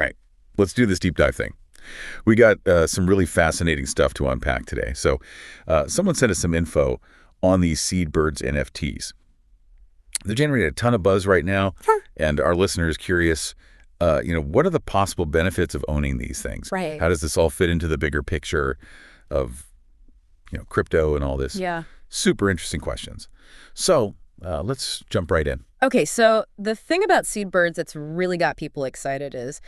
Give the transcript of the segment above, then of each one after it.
Right. Let's do this deep dive thing. We got some really fascinating stuff to unpack today. So someone sent us some info on these Birds NFTs. They're generating a ton of buzz right now, and our listener is curious, what are the possible benefits of owning these things? Right. How does this all fit into the bigger picture of, crypto and all this? Yeah. Super interesting questions. So let's jump right in. Okay, so the thing about Birds that's really got people excited is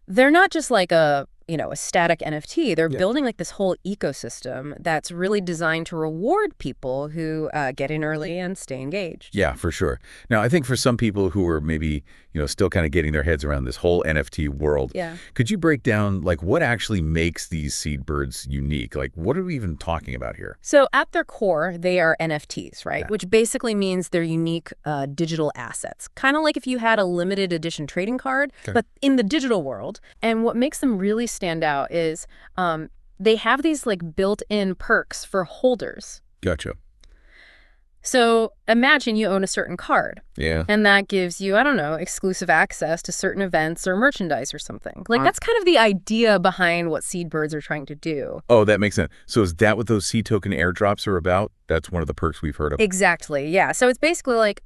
they're not just like a static NFT. They're building like this whole ecosystem that's really designed to reward people who get in early and stay engaged. Yeah, for sure. Now, I think for some people who are maybe, still kind of getting their heads around this whole NFT world, could you break down like what actually makes these Birds unique? Like, what are we even talking about here? So at their core, they are NFTs, right? Yeah. Which basically means they're unique digital assets. Kind of like if you had a limited edition trading card, but in the digital world. And what makes them really stand out is they have these like built-in perks for holders. Gotcha. So imagine you own a certain card. Yeah. And that gives you, I don't know, exclusive access to certain events or merchandise or something. Like that's kind of the idea behind what Birds are trying to do. Oh, that makes sense. So is that what those seed token airdrops are about? That's one of the perks we've heard of. Exactly. Yeah. So it's basically like,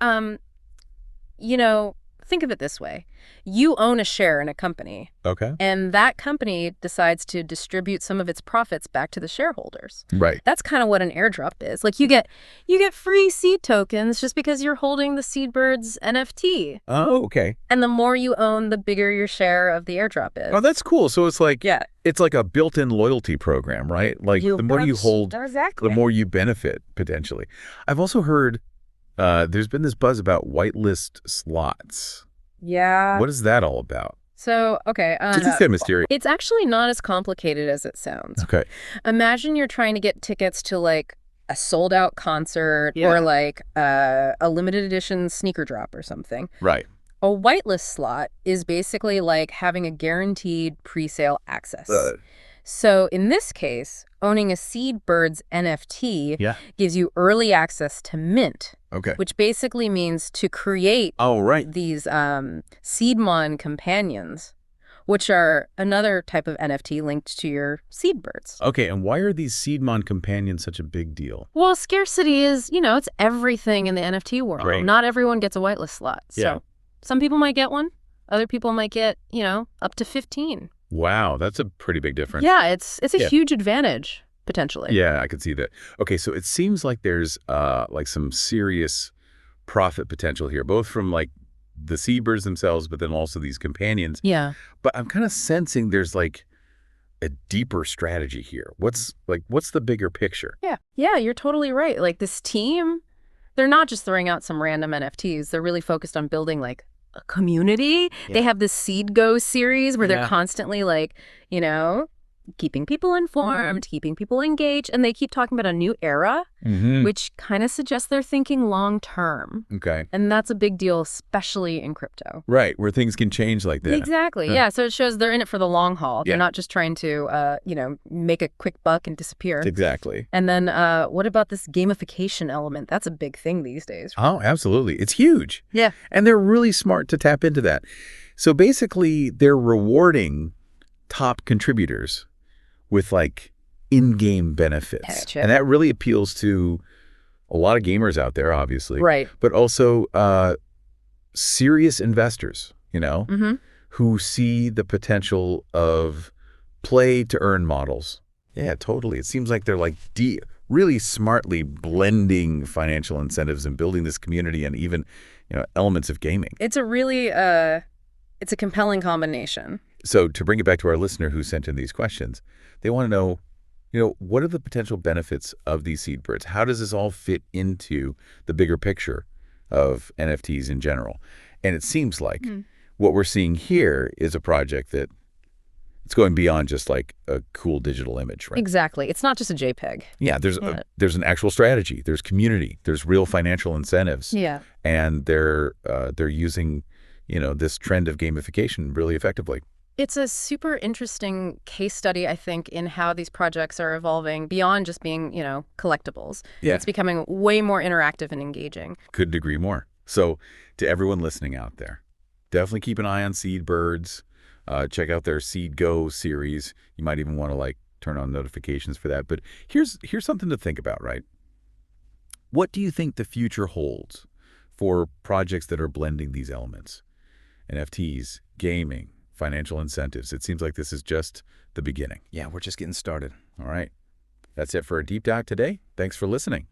think of it this way. You own a share in a company. Okay. And that company decides to distribute some of its profits back to the shareholders. Right. That's kind of what an airdrop is. Like you get free seed tokens just because you're holding the Birds NFT. Oh, okay. And the more you own, the bigger your share of the airdrop is. Oh, that's cool. So it's like it's like a built-in loyalty program, right? Like the more you hold, the more you benefit potentially. I've also heard there's been this buzz about whitelist slots. Yeah. What is that all about? So, okay. It's kind of mysterious. It's actually not as complicated as it sounds. Okay. Imagine you're trying to get tickets to like a sold out concert or like a limited edition sneaker drop or something. Right. A whitelist slot is basically like having a guaranteed pre-sale access. So in this case, owning a Birds NFT gives you early access to mint. Okay. Which basically means to create these SEEDMon companions, which are another type of NFT linked to your Birds. Okay, and why are these SEEDMon companions such a big deal? Well, scarcity is, it's everything in the NFT world. Right. Not everyone gets a whitelist slot. So some people might get one. Other people might get, up to 15. Wow, that's a pretty big difference. Yeah, it's a huge advantage, potentially. Yeah, I could see that. Okay, so it seems like there's like some serious profit potential here, both from like the Birds themselves, but then also these companions. Yeah. But I'm kind of sensing there's like a deeper strategy here. What's the bigger picture? Yeah, you're totally right. Like this team, they're not just throwing out some random NFTs. They're really focused on building like a community. They have this Seed Go series where they're constantly like, keeping people informed, keeping people engaged, and they keep talking about a new era, which kind of suggests they're thinking long term. Okay. And that's a big deal, especially in crypto. Right, where things can change like that. Exactly. Yeah. So it shows they're in it for the long haul. They're not just trying to, make a quick buck and disappear. Exactly. And then what about this gamification element? That's a big thing these days. Oh, absolutely. It's huge. Yeah. And they're really smart to tap into that. So basically, they're rewarding top contributors with like in-game benefits. Gotcha. And that really appeals to a lot of gamers out there, obviously. Right. But also serious investors, who see the potential of play-to-earn models. Yeah, totally. It seems like they're like really smartly blending financial incentives and building this community and even, elements of gaming. It's a really it's a compelling combination. So to bring it back to our listener who sent in these questions, they want to know, what are the potential benefits of these Birds? How does this all fit into the bigger picture of NFTs in general? And it seems like what we're seeing here is a project that it's going beyond just like a cool digital image, right? Exactly. It's not just a JPEG. Yeah, there's an actual strategy. There's community. There's real financial incentives. Yeah. And they're using, this trend of gamification really effectively. It's a super interesting case study, I think, in how these projects are evolving beyond just being, collectibles. Yeah. It's becoming way more interactive and engaging. Couldn't agree more. So to everyone listening out there, definitely keep an eye on Birds. Check out their Seed Go series. You might even want to like turn on notifications for that. But here's something to think about, right? What do you think the future holds for projects that are blending these elements? NFTs, gaming, financial incentives. It seems like this is just the beginning. Yeah, we're just getting started. All right. That's it for our deep dive today. Thanks for listening.